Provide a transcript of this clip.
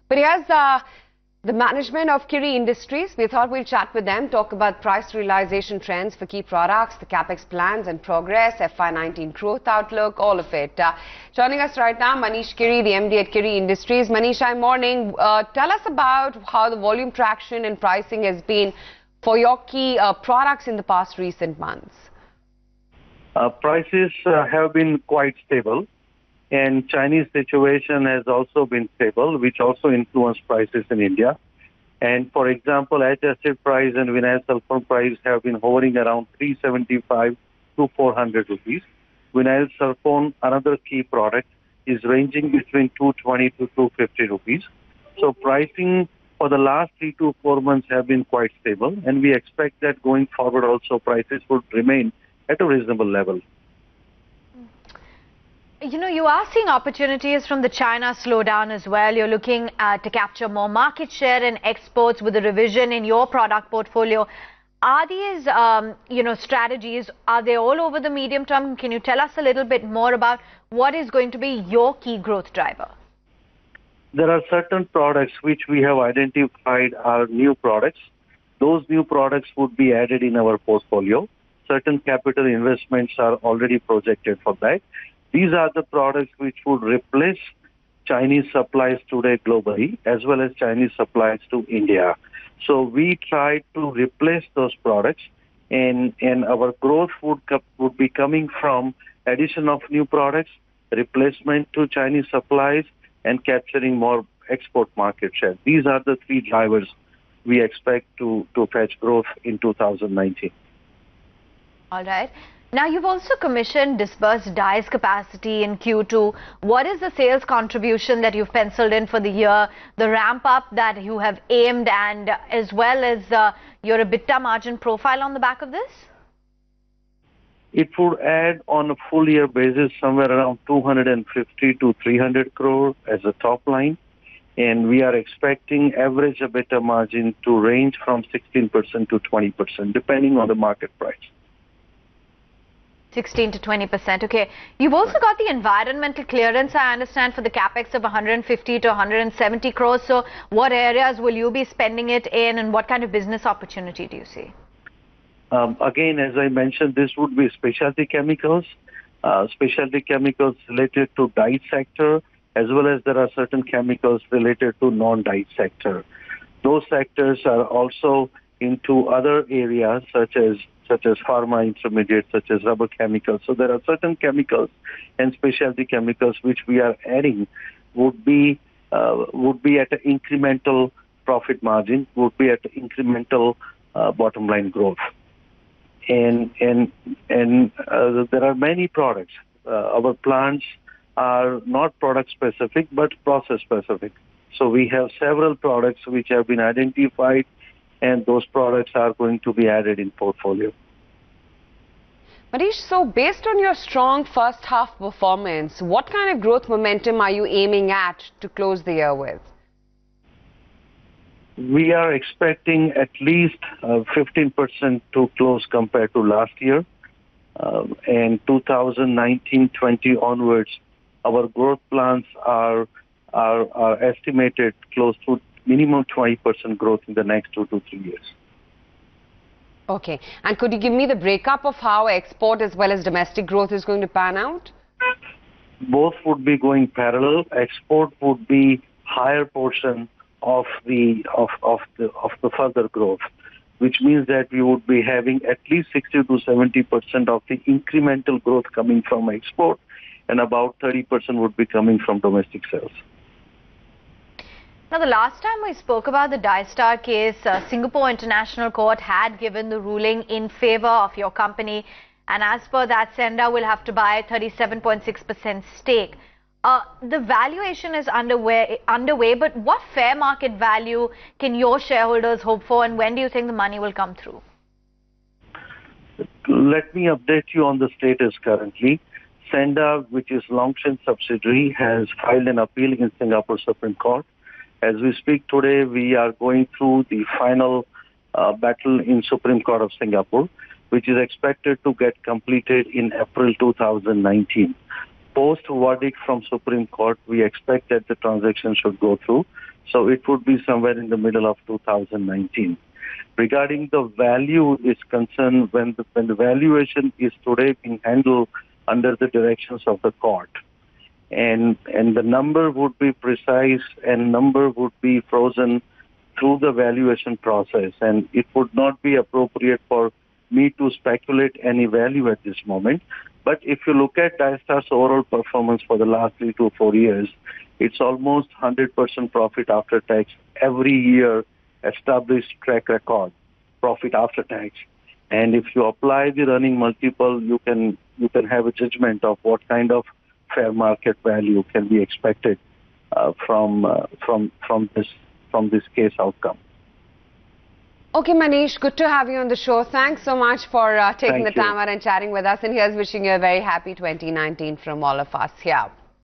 But here's the management of Kiri Industries. We thought we'll chat with them, talk about price realization trends for key products, the Capex plans and progress, FY19 growth outlook, all of it. Joining us right now, Manish Kiri, the MD at Kiri Industries. Manish, hi, morning. Tell us about how the volume traction and pricing has been for your key products in the past recent months. Prices have been quite stable, and Chinese situation has also been stable, which also influenced prices in India. And for example, H-acid price and vinyl sulfur price have been hovering around 375 to 400 rupees. Vinyl sulfur, another key product, is ranging between 220 to 250 rupees. So pricing for the last 3 to 4 months have been quite stable, and we expect that going forward also prices would remain at a reasonable level. You know, you are seeing opportunities from the China slowdown as well. You're looking to capture more market share in exports with a revision in your product portfolio. Are these, strategies, are they all over the medium term? Can you tell us a little bit more about what is going to be your key growth driver? There are certain products which we have identified are new products. Those new products would be added in our portfolio. Certain capital investments are already projected for that. These are the products which would replace Chinese supplies today globally, as well as Chinese supplies to India. So we try to replace those products, and our growth would be coming from addition of new products, replacement to Chinese supplies, and capturing more export market share. These are the three drivers we expect to fetch growth in 2019. All right. Now, you've also commissioned dispersed dyes capacity in Q2. What is the sales contribution that you've penciled in for the year, the ramp up that you have aimed, and as well as your EBITDA margin profile on the back of this? It would add on a full year basis somewhere around 250 to 300 crore as a top line. And we are expecting average EBITDA margin to range from 16% to 20%, depending on the market price. 16 to 20%. Okay. You've also got the environmental clearance, I understand, for the capex of 150 to 170 crores. So what areas will you be spending it in, and what kind of business opportunity do you see? Again, as I mentioned, this would be specialty chemicals related to dye sector, as well as there are certain chemicals related to non-dye sector. Those sectors are also into other areas such as pharma intermediates, such as rubber chemicals. So there are certain chemicals and specialty chemicals which we are adding would be at an incremental profit margin, would be at incremental bottom line growth. And there are many products. Our plants are not product specific but process specific. So we have several products which have been identified, and those products are going to be added in portfolio. Manish, so based on your strong first half performance, what kind of growth momentum are you aiming at to close the year with? We are expecting at least 15% to close compared to last year. And 2019-20 onwards, our growth plans are estimated close to minimum 20% growth in the next 2 to 3 years. Okay. And could you give me the breakup of how export as well as domestic growth is going to pan out? Both would be going parallel. Export would be higher portion of the further growth, which means that we would be having at least 60 to 70% of the incremental growth coming from export, and about 30% would be coming from domestic sales. Now, the last time we spoke about the Dystar case, Singapore International Court had given the ruling in favor of your company, and as per that, Senda will have to buy 37.6% stake. The valuation is underway, but what fair market value can your shareholders hope for, and when do you think the money will come through? Let me update you on the status currently. Senda, which is Longshan subsidiary, has filed an appeal in Singapore Supreme Court. As we speak today, we are going through the final battle in Supreme Court of Singapore, which is expected to get completed in April 2019. Post verdict from Supreme Court, we expect that the transaction should go through. So it would be somewhere in the middle of 2019. Regarding the value is concerned, when the valuation is today being handled under the directions of the court, and the number would be precise and number would be frozen through the valuation process, and it would not be appropriate for me to speculate any value at this moment. But if you look at Diastar's overall performance for the last 3 to 4 years, it's almost 100% profit after tax every year, established track record, profit after tax. And if you apply the running multiple, you can have a judgment of what kind of fair market value can be expected from this case outcome. Okay, Manish, good to have you on the show. Thanks so much for taking the time out and chatting with us. And here's wishing you a very happy 2019 from all of us here.